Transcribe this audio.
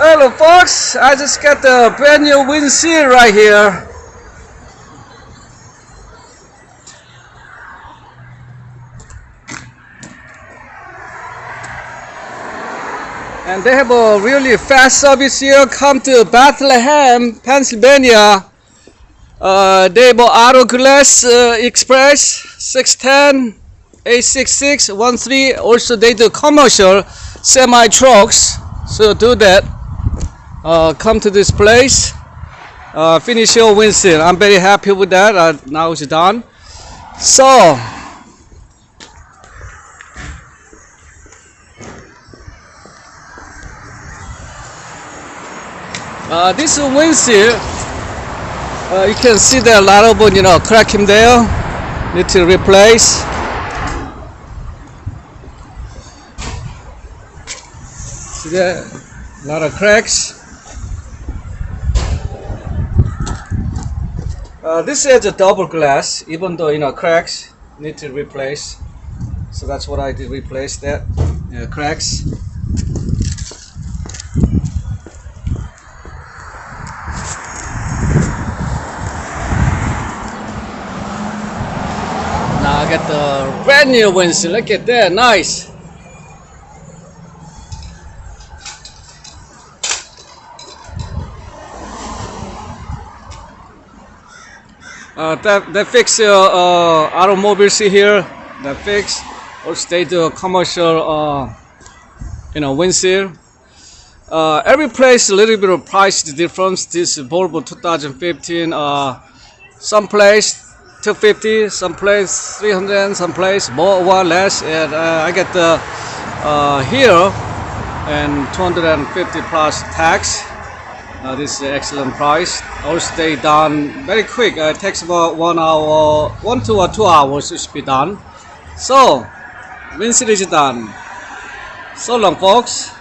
Hello folks, I just got the brand new windshield right here. And they have a really fast service here. Come to Bethlehem, Pennsylvania. They have Auto Glass Express 610 866 13. Also they do commercial semi trucks, so do that. Come to this place, finish your windshield. I'm very happy with that. Now it's done. So this windshield, you can see there a lot of cracking there. Need to replace. See there, a lot of cracks. This is a double glass, even though cracks need to replace. So that's what I did, replace that cracks. Now I got the brand new windshield. Look at that, nice. That fix automobile seat here. That fix. Also they do commercial windshield. Every place a little bit of price difference. This Volvo 2015. Some place 250, some place 300, some place more or less. And I get the here and 250 plus tax. This is an excellent price. Also they done very quick. It takes about 1 hour, 1 to 2 hours it should be done. So windshield is done. So long folks.